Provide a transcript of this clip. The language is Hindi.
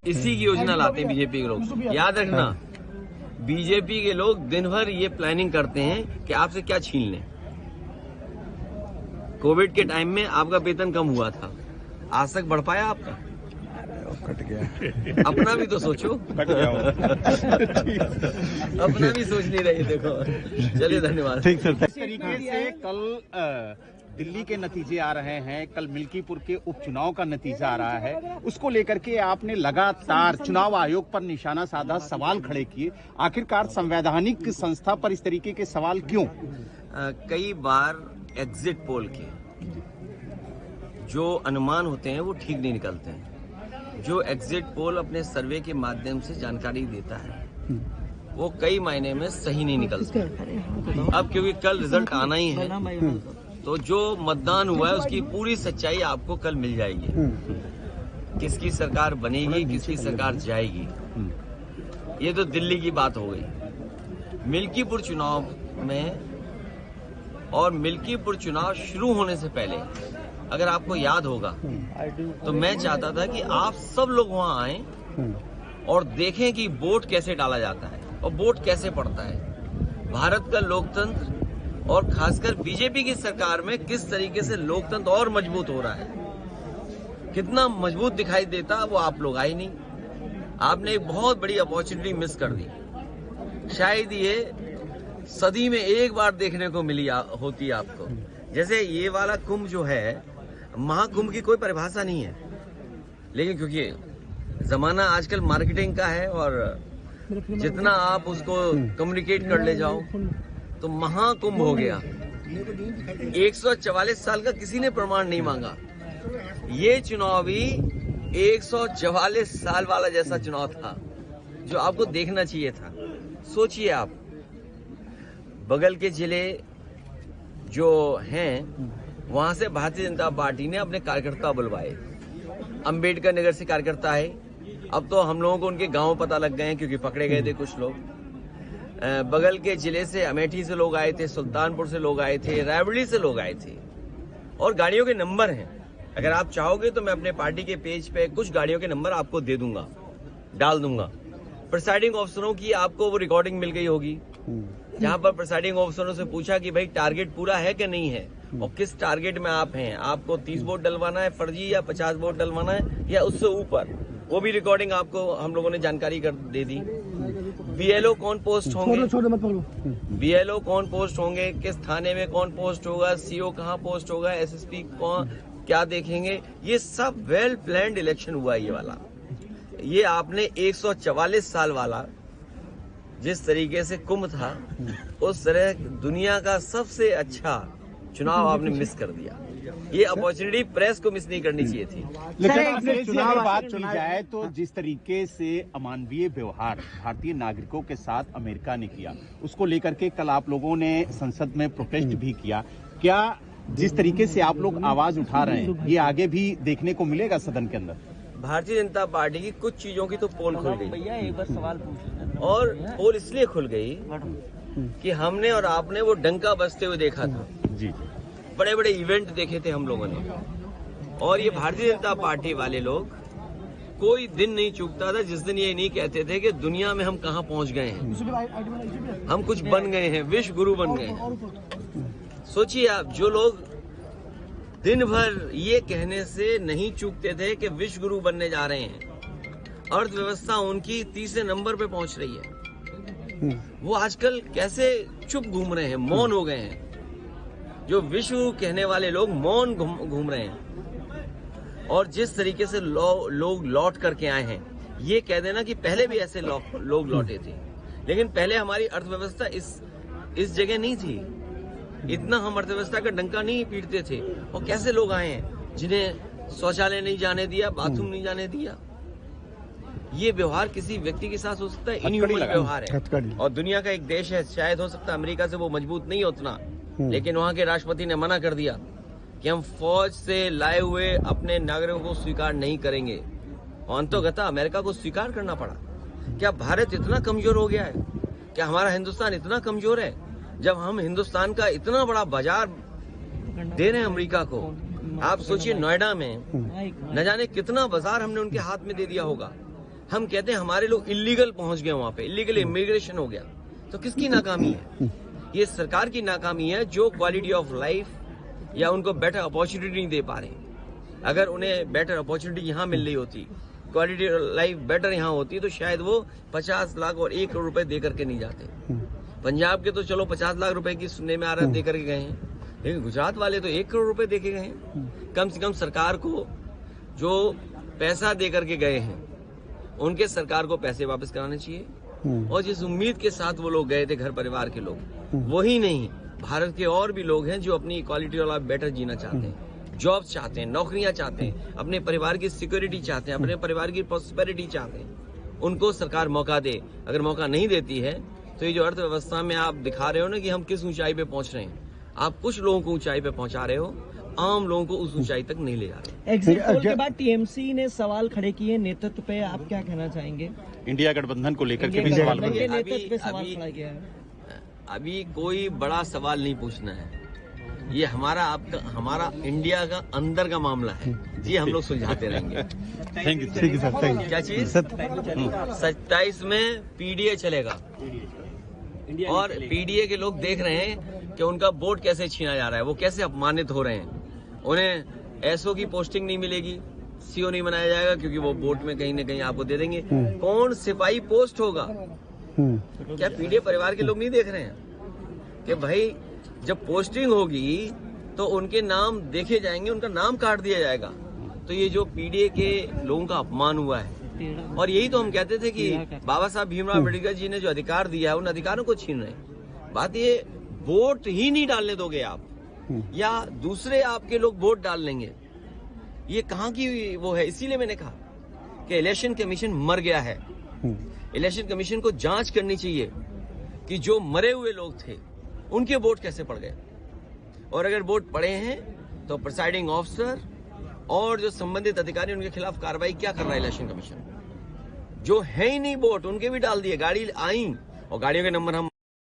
इसी की योजना लाते हैं बीजेपी के लोग। याद रखना, बीजेपी के लोग दिन भर ये प्लानिंग करते हैं कि आपसे क्या छीन लें। कोविड के टाइम में आपका वेतन कम हुआ था, आज तक बढ़ पाया आपका? कट गया। अपना भी तो सोचो। कट गया। अपना भी सोच नहीं रही, देखो। चलिए, धन्यवाद। ठीक सर। इस तरीके से कल दिल्ली के नतीजे आ रहे हैं, कल मिल्कीपुर के उपचुनाव का नतीजा आ रहा है, उसको लेकर के आपने लगातार चुनाव आयोग पर निशाना साधा, सवाल खड़े किए। आखिरकार संवैधानिक संस्था पर इस तरीके के सवाल क्यों? कई बार एग्जिट पोल के जो अनुमान होते हैं वो ठीक नहीं निकलते हैं। जो एग्जिट पोल अपने सर्वे के माध्यम से जानकारी देता है वो कई मायने में सही नहीं निकलते। अब क्योंकि कल रिजल्ट आना ही है, तो जो मतदान हुआ है उसकी पूरी सच्चाई आपको कल मिल जाएगी। किसकी सरकार बनेगी, किसकी सरकार जाएगी, ये तो दिल्ली की बात हो गई। मिल्कीपुर चुनाव में और मिल्कीपुर चुनाव शुरू होने से पहले अगर आपको याद होगा तो मैं चाहता था कि आप सब लोग वहां आएं और देखें कि वोट कैसे डाला जाता है और वोट कैसे पड़ता है। भारत का लोकतंत्र और खासकर बीजेपी की सरकार में किस तरीके से लोकतंत्र और मजबूत हो रहा है, कितना मजबूत दिखाई देता, वो आप लोग आए नहीं। आपने एक बहुत बड़ी अपॉर्चुनिटी मिस कर दी। शायद ये सदी में एक बार देखने को मिली होती आपको। जैसे ये वाला कुंभ जो है, महाकुंभ की कोई परिभाषा नहीं है, लेकिन क्योंकि जमाना आजकल मार्केटिंग का है और जितना आप उसको कम्युनिकेट कर ले जाओ तो महाकुंभ हो गया। 144 साल का किसी ने प्रमाण नहीं मांगा। ये चुनाव भी 144 साल वाला जैसा चुनाव था जो आपको देखना चाहिए था। सोचिए आप, बगल के जिले जो हैं वहां से भारतीय जनता पार्टी ने अपने कार्यकर्ता बुलवाए। अंबेडकर नगर से कार्यकर्ता है, अब तो हम लोगों को उनके गांव पता लग गए हैं क्योंकि पकड़े गए थे कुछ लोग। बगल के जिले से अमेठी से लोग आए थे, सुल्तानपुर से लोग आए थे, रायबरेली से लोग आए थे और गाड़ियों के नंबर हैं। अगर आप चाहोगे तो मैं अपने पार्टी के पेज पे कुछ गाड़ियों के नंबर आपको दे दूंगा, डाल दूंगा। प्रिसाइडिंग ऑफिसरों की आपको वो रिकॉर्डिंग मिल गई होगी जहां पर प्रिसाइडिंग ऑफिसरों से पूछा कि भाई टारगेट पूरा है कि नहीं है और किस टारगेट में आप हैं, आपको 30 वोट डलवाना है फर्जी या 50 वोट डलवाना है या उससे ऊपर, वो भी रिकॉर्डिंग आपको हम लोगों ने जानकारी कर दे दी। बीएलओ कौन पोस्ट होंगे, बीएलओ कौन पोस्ट होंगे, किस थाने में कौन पोस्ट होगा, सीओ कहां पोस्ट होगा, एसएसपी कौन क्या देखेंगे, ये सब वेल प्लान्ड इलेक्शन हुआ ये वाला। ये आपने 144 साल वाला जिस तरीके से कुंभ था उस तरह दुनिया का सबसे अच्छा चुनाव आपने मिस कर दिया। ये अपॉर्चुनिटी प्रेस को मिस नहीं करनी चाहिए थी। लेकिन अगर चुनाव बात की जाए तो जिस तरीके से अमानवीय व्यवहार भारतीय नागरिकों के साथ अमेरिका ने किया, उसको लेकर के कल आप लोगों ने संसद में प्रोटेस्ट भी किया। क्या जिस तरीके से आप लोग आवाज उठा रहे हैं ये आगे भी देखने को मिलेगा सदन के अंदर? भारतीय जनता पार्टी की कुछ चीजों की तो पोल खुल गई। भैया एक बार सवाल पूछ, और पोल इसलिए खुल गई कि हमने और आपने वो डंका बजते हुए देखा था। जी, बड़े बड़े इवेंट देखे थे हम लोगों ने, और ये भारतीय जनता पार्टी वाले लोग कोई दिन नहीं चूकता था जिस दिन ये नहीं कहते थे कि दुनिया में हम कहां पहुंच गए हैं, हम कुछ बन गए हैं, विश्व गुरु बन गए हैं। सोचिए आप, जो लोग दिन भर ये कहने से नहीं चूकते थे कि विश्व गुरु बनने जा रहे हैं, अर्थव्यवस्था उनकी तीसरे नंबर पे पहुंच रही है, वो आजकल कैसे चुप घूम रहे हैं, मौन हो गए हैं। जो विश्व कहने वाले लोग मौन घूम रहे हैं। और जिस तरीके से लोग लौट करके आए हैं, ये कह देना कि पहले भी ऐसे लोग लौटे थे, लेकिन पहले हमारी अर्थव्यवस्था इस जगह नहीं थी, इतना हम अर्थव्यवस्था का डंका नहीं पीटते थे। और कैसे लोग आए हैं जिन्हें शौचालय नहीं जाने दिया, बाथरूम नहीं जाने दिया। ये व्यवहार किसी व्यक्ति के साथ हो सकता है, इनह्यूमन व्यवहार है। और दुनिया का एक देश है, शायद हो सकता है अमेरिका से वो मजबूत नहीं उतना, लेकिन वहां के राष्ट्रपति ने मना कर दिया कि हम फौज से लाए हुए अपने नागरिकों को स्वीकार नहीं करेंगे। और अंततः अमेरिका को स्वीकार करना पड़ा। क्या भारत इतना कमजोर हो गया है? क्या हमारा हिंदुस्तान इतना कमजोर है जब हम हिंदुस्तान का इतना बड़ा बाजार दे रहे हैं अमेरिका को? आप सोचिए, नोएडा में न जाने कितना बाजार हमने उनके हाथ में दे दिया होगा। हम कहते हैं हमारे लोग इलीगल पहुंच गए वहां पे, इलीगल इमिग्रेशन हो गया। तो किसकी नाकामी है? ये सरकार की नाकामी है जो क्वालिटी ऑफ लाइफ या उनको बेटर अपॉर्चुनिटी नहीं दे पा रहे। अगर उन्हें बेटर अपॉर्चुनिटी यहाँ मिल रही होती, क्वालिटी ऑफ लाइफ बेटर यहाँ होती, तो शायद वो 50 लाख और 1 करोड़ रुपए दे करके नहीं जाते। पंजाब के तो चलो 50 लाख रुपए की सुनने में आ रहा है दे करके गए हैं, लेकिन गुजरात वाले तो 1 करोड़ रुपए दे के गए हैं। कम से कम सरकार को जो पैसा दे करके गए हैं उनके सरकार को पैसे वापस कराने चाहिए। और जिस उम्मीद के साथ वो लोग गए थे, घर परिवार के लोग, वही नहीं, भारत के और भी लोग हैं जो अपनी क्वालिटी ऑफ लाइफ बेटर जीना चाहते हैं, जॉब चाहते हैं, नौकरियां चाहते हैं, अपने परिवार की सिक्योरिटी चाहते हैं, अपने परिवार की प्रॉस्पेरिटी चाहते हैं। उनको सरकार मौका दे। अगर मौका नहीं देती है तो ये जो अर्थव्यवस्था में आप दिखा रहे हो ना कि हम किस ऊंचाई पे पहुंच रहे हैं, आप कुछ लोगों को ऊंचाई पे पहुंचा रहे हो, आम लोगों को उस ऊंचाई तक नहीं ले जा रहे। एग्जिट पोल के बाद टीएमसी ने सवाल खड़े किए नेतृत्व पे, आप क्या कहना चाहेंगे? इंडिया गठबंधन को लेकर के भी इंडिया सवाल गठबंधन किए। के नेतृत्व पे सवाल खड़ा किया है। अभी कोई बड़ा सवाल नहीं पूछना है, ये हमारा इंडिया का अंदर का मामला है, ये हम लोग सुलझाते रहेंगे। Thank you sir, thank you. क्या चीज? 27 में पीडीए चलेगा और पीडीए के लोग देख रहे हैं कि उनका वोट कैसे छीना जा रहा है, वो कैसे अपमानित हो रहे हैं। उन्हें एसओ की पोस्टिंग नहीं मिलेगी, सीओ नहीं बनाया जाएगा क्योंकि वो वोट में कहीं ना कहीं आपको दे देंगे। कौन सिपाही पोस्ट होगा? क्या पीडीए परिवार के लोग नहीं देख रहे हैं कि भाई जब पोस्टिंग होगी तो उनके नाम देखे जाएंगे, उनका नाम काट दिया जाएगा। तो ये जो पीडीए के लोगों का अपमान हुआ है, और यही तो हम कहते थे कि बाबा साहब भीमराव अम्बेडकर जी ने जो अधिकार दिया है उन अधिकारों को छीन रहे हैं। बात ये वोट ही नहीं डालने दोगे आप, या दूसरे आपके लोग वोट डाल लेंगे, ये कहाँ की वो है? इसीलिए मैंने कहा कि इलेक्शन कमीशन मर गया है। इलेक्शन कमीशन को जांच करनी चाहिए कि जो मरे हुए लोग थे उनके वोट कैसे पड़ गए, और अगर वोट पड़े हैं तो प्रिसाइडिंग ऑफिसर और जो संबंधित अधिकारी उनके खिलाफ कार्रवाई क्या कर रहा है इलेक्शन कमीशन? जो है ही नहीं वोट, उनके भी डाल दिए। गाड़ी आई और गाड़ियों के नंबर हम